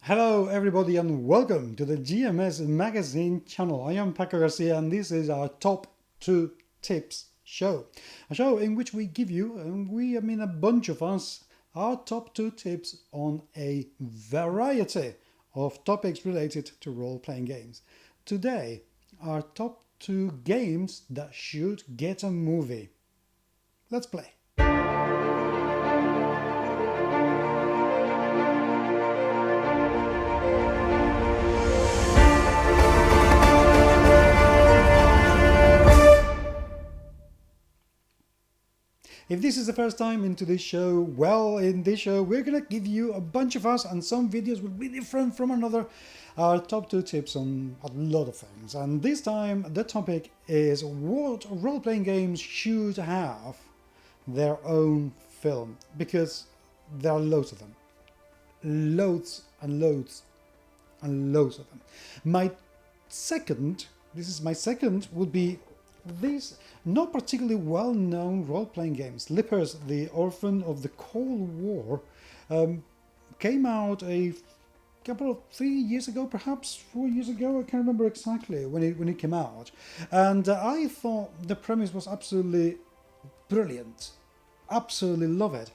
Hello everybody and welcome to the GMS Magazine channel. I am Paco Garcia and this is our Top 2 Tips show. A show in which we give you, and I mean a bunch of us, our top 2 tips on a variety of topics related to role-playing games. Today, our top 2 games that should get a movie. Let's play. If this is the first time into this show, well, in this show we're gonna give you a bunch of us, and some videos will be different from another, our top 2 tips on a lot of things. And this time the topic is what role-playing games should have their own film, because there are loads of them. Loads and loads and loads of them. This is my second, would be these not particularly well-known role-playing games. Lippers, the Orphan of the Cold War, came out a couple of 3 years ago, perhaps 4 years ago. I can't remember exactly when it came out, and I thought the premise was absolutely brilliant. Absolutely love it.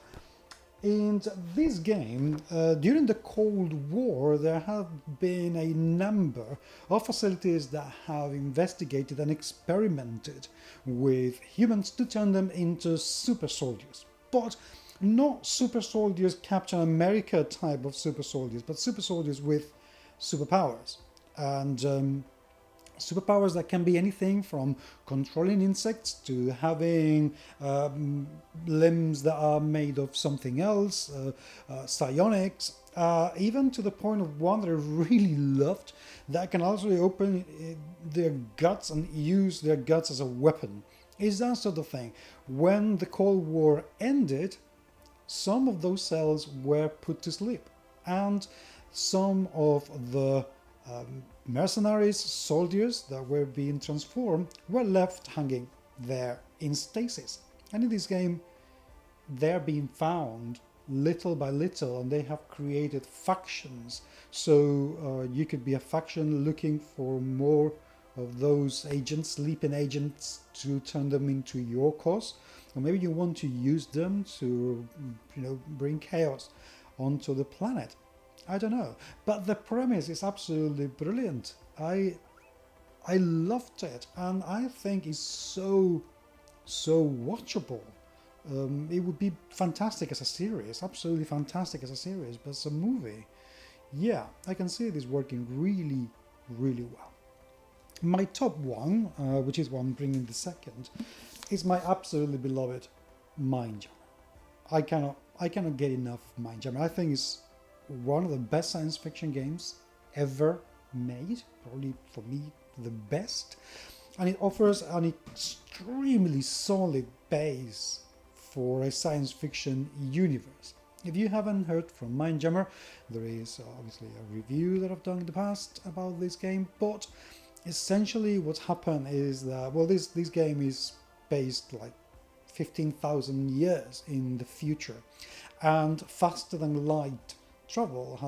In this game, during the Cold War, there have been a number of facilities that have investigated and experimented with humans to turn them into super soldiers. But not super soldiers, Captain America type of super soldiers, but super soldiers with superpowers. And superpowers that can be anything from controlling insects to having limbs that are made of something else, psionics, even to the point of one that I really loved that can also open their guts and use their guts as a weapon. Is that sort of thing. When the Cold War ended, some of those cells were put to sleep, and some of the mercenaries, soldiers that were being transformed, were left hanging there in stasis. And in this game, they're being found little by little, and they have created factions. So you could be a faction looking for more of those agents, sleeping agents, to turn them into your cause, or maybe you want to use them to, bring chaos onto the planet. I don't know, but the premise is absolutely brilliant. I loved it, and I think it's so watchable. It would be fantastic as a series, absolutely fantastic as a series, but as a movie, yeah, I can see this working really, really well. My top one, which is what I'm bringing the second, is my absolutely beloved Mindjammer. I cannot get enough of Mindjammer. I think it's one of the best science fiction games ever made, probably for me the best, and it offers an extremely solid base for a science fiction universe. If you haven't heard from Mindjammer, there is obviously a review that I've done in the past about this game, but essentially what's happened is that, well, this game is based like 15,000 years in the future, and faster than light travel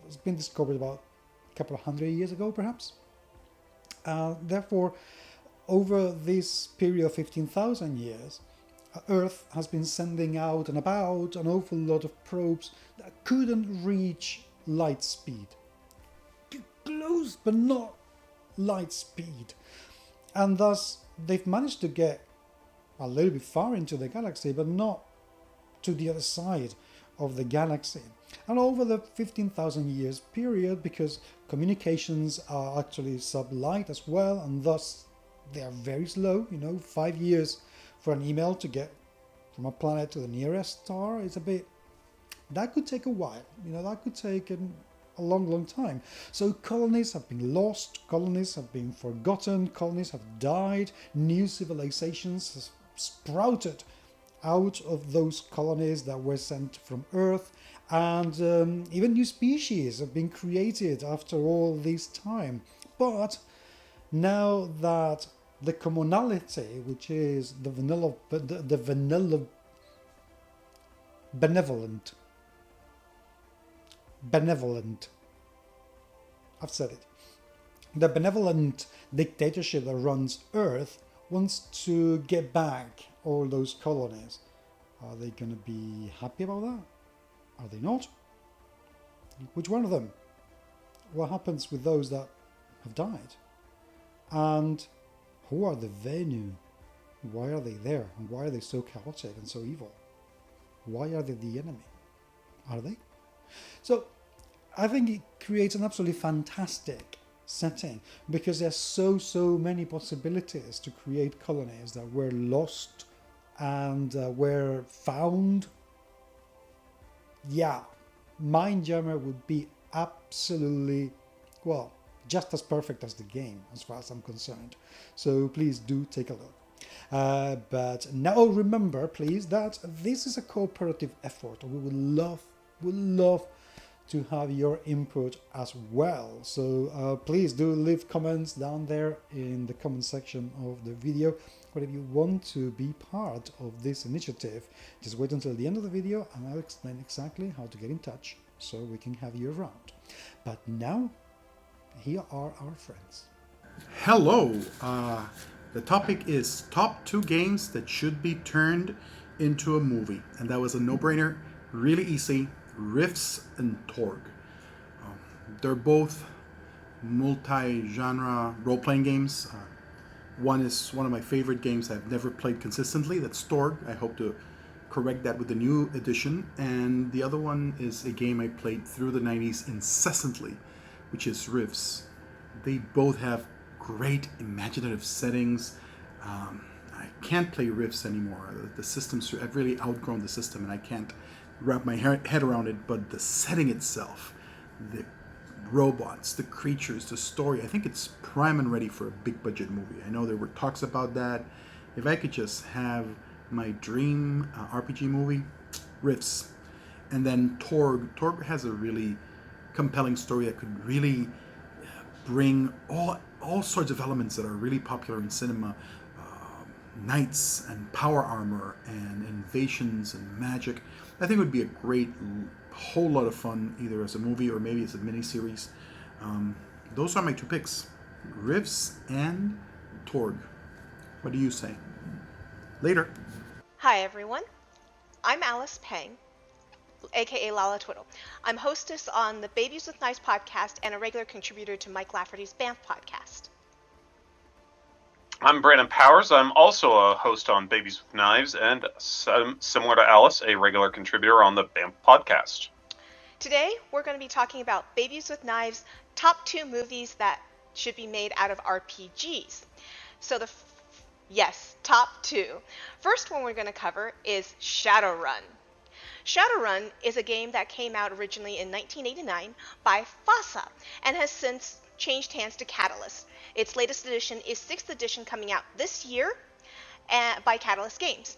has been discovered about a couple of 100 years ago, perhaps. Therefore, over this period of 15,000 years, Earth has been sending out and about an awful lot of probes that couldn't reach light speed. Close, but not light speed. And thus, they've managed to get a little bit far into the galaxy, but not to the other side of the galaxy. And over the 15,000 years period, because communications are actually sublight as well, and thus they are very slow, 5 years for an email to get from a planet to the nearest star is that could take a while, that could take a long time. So colonies have been lost, colonies have been forgotten, colonies have died, new civilizations have sprouted out of those colonies that were sent from Earth, and even new species have been created after all this time. But now that the commonality, which is the benevolent I've said it. The benevolent dictatorship that runs Earth wants to get back all those colonies. Are they going to be happy about that? Are they not? Which one of them? What happens with those that have died? And who are the Venu? Why are they there? And why are they so chaotic and so evil? Why are they the enemy? Are they? So I think it creates an absolutely fantastic setting because there's so many possibilities to create colonies that were lost and were found. Yeah, Mindjammer would be absolutely, well, just as perfect as the game as far as I'm concerned. So please do take a look. But now remember, please, that this is a cooperative effort. We would love to have your input as well. So please do leave comments down there in the comment section of the video. But if you want to be part of this initiative, just wait until the end of the video and I'll explain exactly how to get in touch so we can have you around. But now, here are our friends. Hello. The topic is top 2 games that should be turned into a movie. And that was a no-brainer, really easy. Rifts and Torg. They're both multi-genre role-playing games. One is one of my favorite games I've never played consistently. That's Torg. I hope to correct that with the new edition. And the other one is a game I played through the 90s incessantly, which is Rifts. They both have great imaginative settings. I can't play Rifts anymore. The systems, I've really outgrown the system and I can't wrap my head around it, but the setting itself, the robots, the creatures, the story, I think it's prime and ready for a big budget movie. I know there were talks about that. If I could just have my dream RPG movie, Rifts. And then Torg. Torg has a really compelling story that could really bring all sorts of elements that are really popular in cinema. Knights and power armor and invasions and magic. I think it would be a great, whole lot of fun, either as a movie or maybe as a miniseries. Those are my 2 picks, Rifts and Torg. What do you say? Later. Hi everyone, I'm Alice Pang, aka Lala Twiddle. I'm hostess on the Babies with Knives podcast and a regular contributor to Mike Lafferty's Banff podcast. I'm Brandon Powers. I'm also a host on Babies with Knives and, similar to Alice, a regular contributor on the Banff podcast. Today, we're going to be talking about Babies with Knives' top 2 movies that should be made out of RPGs. So yes, top 2. First one we're going to cover is Shadowrun. Shadowrun is a game that came out originally in 1989 by FASA and has since changed hands to Catalyst. Its latest edition is 6th edition coming out this year by Catalyst Games.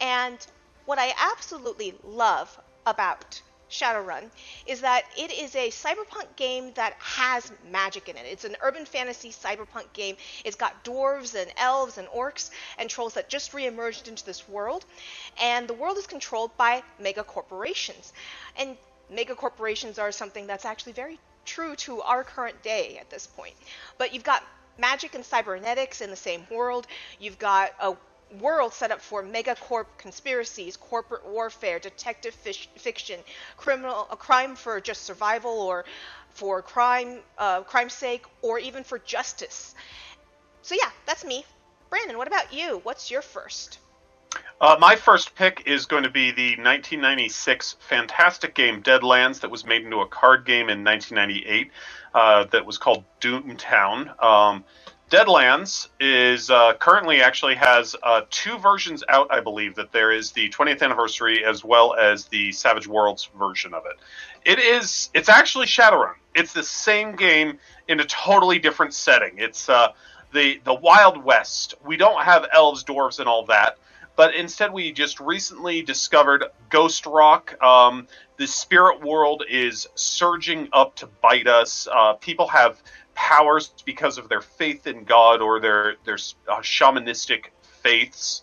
And what I absolutely love about Shadowrun is that it is a cyberpunk game that has magic in it. It's an urban fantasy cyberpunk game. It's got dwarves and elves and orcs and trolls that just re-emerged into this world. And the world is controlled by mega corporations. And mega corporations are something that's actually very true to our current day at this point. But you've got magic and cybernetics in the same world. You've got a world set up for megacorp conspiracies, corporate warfare, detective fiction, crime for just survival or for crime's sake, or even for justice. So yeah, that's me. Brandon, what about you? What's your first? My first pick is going to be the 1996 fantastic game Deadlands that was made into a card game in 1998 that was called Doomtown. Deadlands is currently actually has 2 versions out, I believe. That there is the 20th anniversary as well as the Savage Worlds version of it. It's actually Shadowrun. It's the same game in a totally different setting. It's the Wild West. We don't have elves, dwarves, and all that. But instead, we just recently discovered Ghost Rock. The spirit world is surging up to bite us. People have powers because of their faith in God or their shamanistic faiths.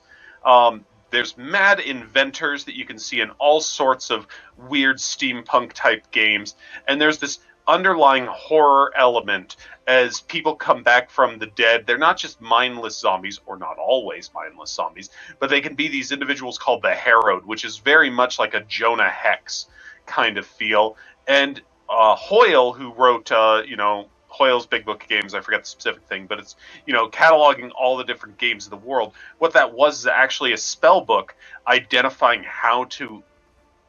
There's mad inventors that you can see in all sorts of weird steampunk type games. And there's this underlying horror element as people come back from the dead. They're not just mindless zombies, or not always mindless zombies, but they can be these individuals called the Harrowed, which is very much like a Jonah Hex kind of feel. And Hoyle, who wrote, Hoyle's Big Book of Games, I forget the specific thing, but it's, cataloging all the different games of the world. What that was is actually a spell book identifying how to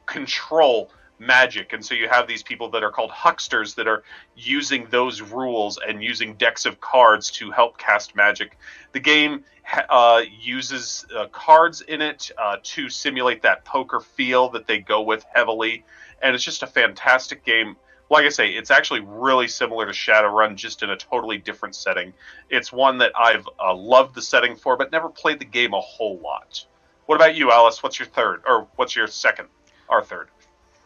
control magic. And so you have these people that are called hucksters that are using those rules and using decks of cards to help cast magic. The game uses cards in it to simulate that poker feel that they go with heavily. And it's just a fantastic game. Like I say, it's actually really similar to Shadowrun, just in a totally different setting. It's one that I've loved the setting for, but never played the game a whole lot. What about you, Alice? What's your third? Or what's your second? Our third.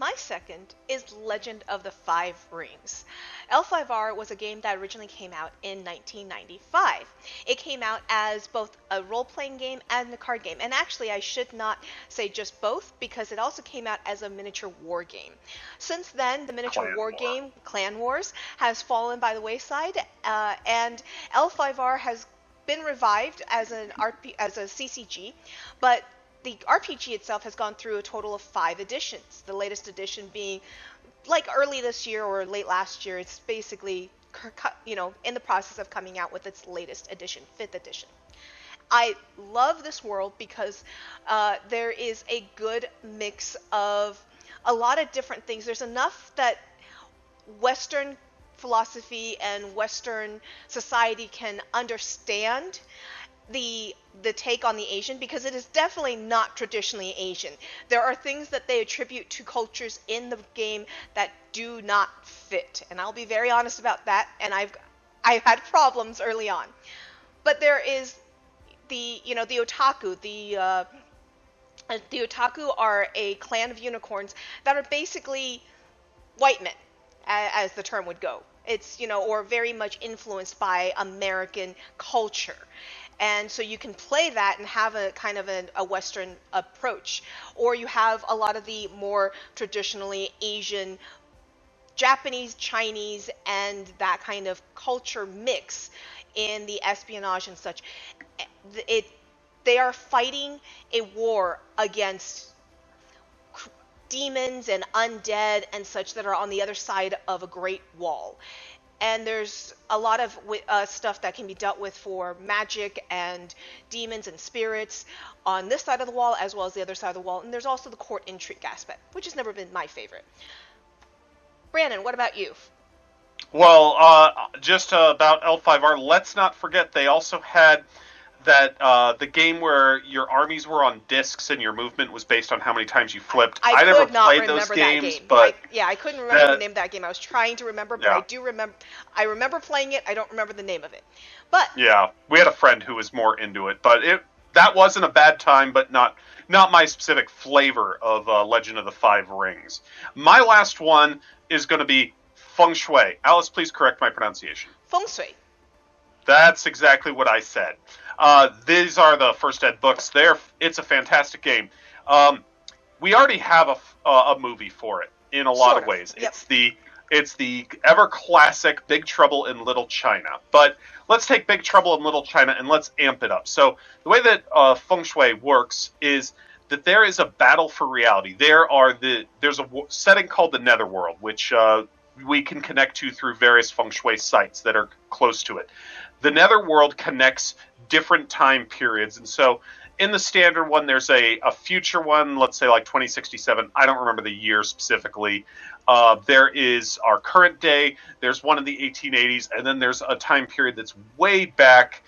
My second is Legend of the Five Rings. L5R was a game that originally came out in 1995. It came out as both a role-playing game and a card game. And actually, I should not say just both, because it also came out as a miniature war game. Since then, the miniature war game, Clan Wars, has fallen by the wayside, and L5R has been revived as a CCG, but the RPG itself has gone through a total of 5 editions. The latest edition being, like, early this year or late last year. It's basically, in the process of coming out with its latest edition, 5th edition. I love this world because there is a good mix of a lot of different things. There's enough that Western philosophy and Western society can understand the take on the Asian, because it is definitely not traditionally Asian. There are things that they attribute to cultures in the game that do not fit, and I'll be very honest about that, and I've had problems early on. But there is the otaku. The otaku are a clan of unicorns that are basically white men, as the term would go. It's, or very much influenced by American culture. And so you can play that and have a kind of a Western approach. Or you have a lot of the more traditionally Asian, Japanese, Chinese, and that kind of culture mix in the espionage and such. They are fighting a war against demons and undead and such that are on the other side of a great wall. And there's a lot of stuff that can be dealt with for magic and demons and spirits on this side of the wall as well as the other side of the wall. And there's also the court intrigue aspect, which has never been my favorite. Brandon, what about you? Well, just about L5R, let's not forget they also had that the game where your armies were on discs and your movement was based on how many times you flipped. I never played those games, but I couldn't remember the name of that game. I was trying to remember, but yeah. I do remember. I remember playing it. I don't remember the name of it. But yeah, we had a friend who was more into it, but that wasn't a bad time, but not my specific flavor of Legend of the Five Rings. My last one is going to be Feng Shui. Alice, please correct my pronunciation. Feng Shui. That's exactly what I said. These are the first ed books. It's a fantastic game. We already have a movie for it in a lot of ways. Yep. It's the ever classic Big Trouble in Little China. But let's take Big Trouble in Little China and let's amp it up. So the way that Feng Shui works is that there is a battle for reality. There's a setting called the Netherworld, which we can connect to through various Feng Shui sites that are close to it. The Netherworld connects different time periods, and so in the standard one, there's a future one, let's say like 2067. I don't remember the year specifically. There is our current day. There's one in the 1880s, and then there's a time period that's way back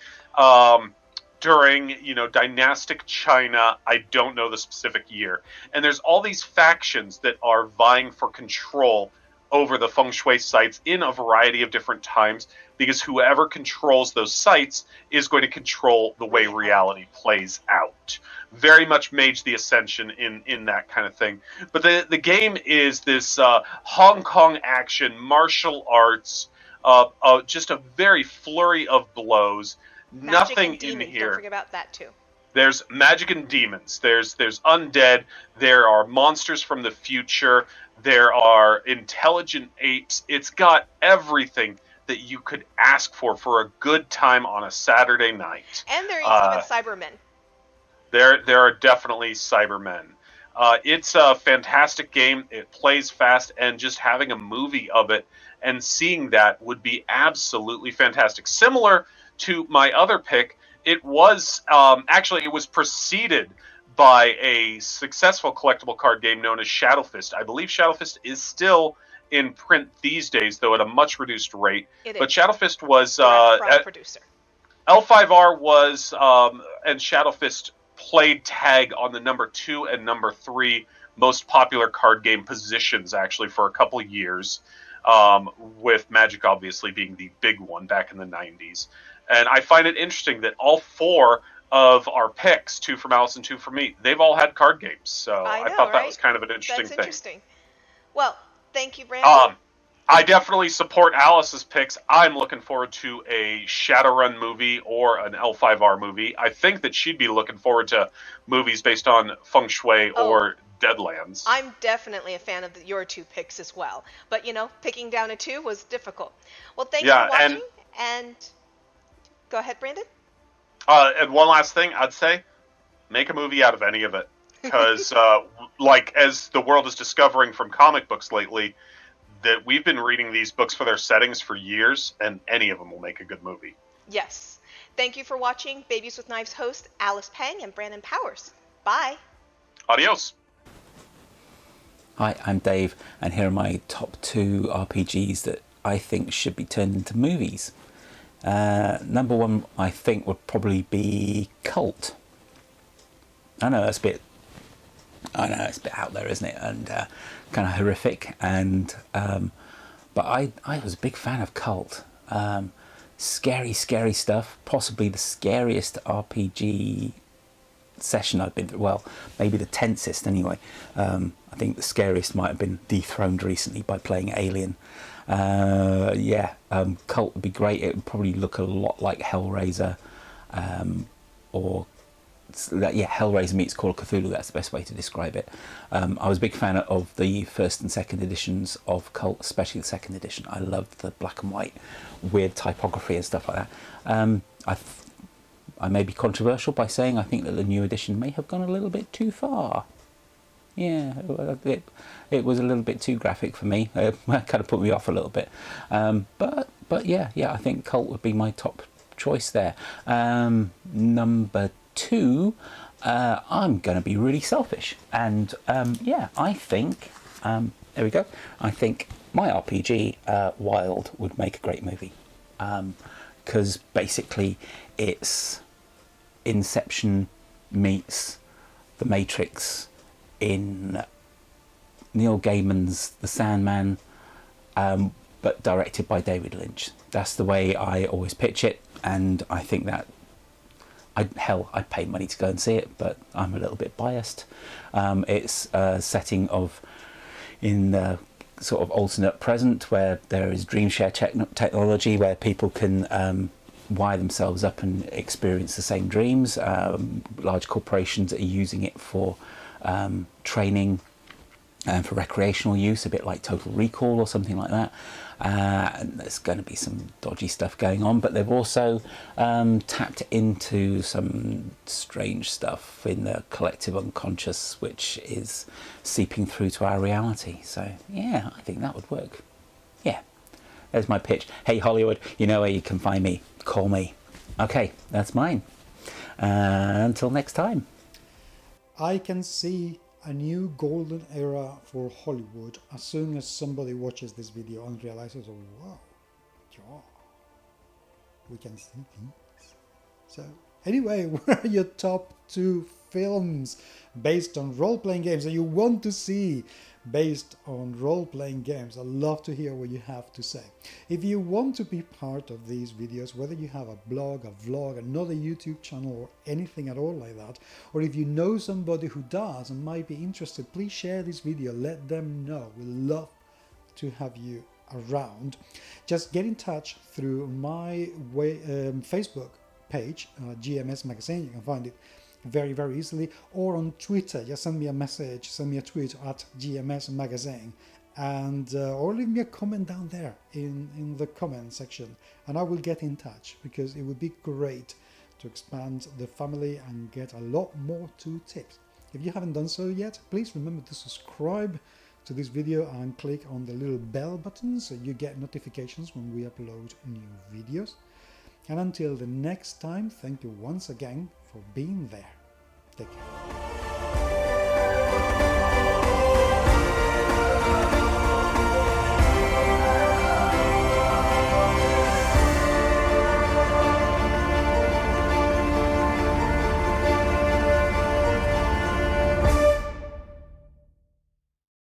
during, dynastic China. I don't know the specific year. And there's all these factions that are vying for control over the Feng Shui sites in a variety of different times, because whoever controls those sites is going to control the way reality plays out. Very much Mage the Ascension in that kind of thing. But the game is this Hong Kong action, martial arts, just a very flurry of blows. Magic Nothing and demons, in here. Don't forget about that too. There's magic and demons. There's undead. There are monsters from the future. There are intelligent apes. It's got everything that you could ask for a good time on a Saturday night. And there is even Cybermen. There are definitely Cybermen. It's a fantastic game. It plays fast, and just having a movie of it and seeing that would be absolutely fantastic. Similar to my other pick, it was actually it was preceded by a successful collectible card game known as Shadowfist. I believe Shadowfist is still in print these days, though at a much reduced rate. But Shadowfist was producer. L5R was and Shadowfist played tag on the number 2 and number 3 most popular card game positions actually for a couple years, with Magic obviously being the big one back in the 90s. And I find it interesting that all 4 of our picks, 2 from Alice and 2 from me, they've all had card games. So I thought that was kind of an interesting thing. Interesting. Well, thank you, Brandon. I definitely support Alice's picks. I'm looking forward to a Shadowrun movie or an L5R movie. I think that she'd be looking forward to movies based on Feng Shui or Deadlands. I'm definitely a fan of your 2 picks as well. But, picking down a 2 was difficult. Well, thank you for watching. And go ahead, Brandon. And one last thing I'd say, make a movie out of any of it. Because, as the world is discovering from comic books lately, that we've been reading these books for their settings for years, and any of them will make a good movie. Yes. Thank you for watching Babies with Knives host Alice Pang and Brandon Powers. Bye. Adios. Hi, I'm Dave, and here are my top 2 RPGs that I think should be turned into movies. Number 1, I think, would probably be Cult. I know it's a bit out there, isn't it? And kind of horrific. And but I was a big fan of Cult. Scary stuff. Possibly the scariest RPG session I've been through. Well, maybe the tensest anyway. I think the scariest might have been dethroned recently by playing Alien. Cult would be great. It would probably look a lot like Hellraiser, Hellraiser meets Call of Cthulhu. That's the best way to describe it. I was a big fan of the first and second editions of Cult, especially the second edition. I loved the black and white, weird typography and stuff like that. I may be controversial by saying I think that the new edition may have gone a little bit too far. Yeah, it was a little bit too graphic for me. It kind of put me off a little bit. But yeah, I think Cult would be my top choice there. Number 2, I'm going to be really selfish, and I think there we go. I think my RPG Wild would make a great movie, because basically it's Inception meets The Matrix in Neil Gaiman's The Sandman, but directed by David Lynch. That's the way I always pitch it, and I think that I'd pay money to go and see it, but I'm a little bit biased. It's a setting in the sort of alternate present, where there is dream share technology, where people can wire themselves up and experience the same dreams. Large corporations are using it for training and for recreational use, a bit like Total Recall or something like that. And there's going to be some dodgy stuff going on, but they've also tapped into some strange stuff in the collective unconscious, which is seeping through to our reality. So yeah, I think that would work. Yeah, there's my pitch. Hey Hollywood, you know where you can find me. Call me. Okay, that's mine. Until next time. I can see a new golden era for Hollywood as soon as somebody watches this video and realizes, oh wow, yeah, we can see things. So anyway, what are your top 2 films based on role-playing games that you want to see based on role-playing games? I'd love to hear what you have to say. If you want to be part of these videos, whether you have a blog, a vlog, another YouTube channel, or anything at all like that, or if you know somebody who does and might be interested, please share this video, let them know. We'd love to have you around. Just get in touch through my Facebook page, GMS Magazine. You can find it very, very easily, or on Twitter. Just send me a message, send me a tweet at GMS Magazine, and or leave me a comment down there in the comment section, and I will get in touch, because it would be great to expand the family and get a lot more to tips. If you haven't done so yet, please remember to subscribe to this video and click on the little bell button so you get notifications when we upload new videos. And until the next time, thank you once again for being there. Take care.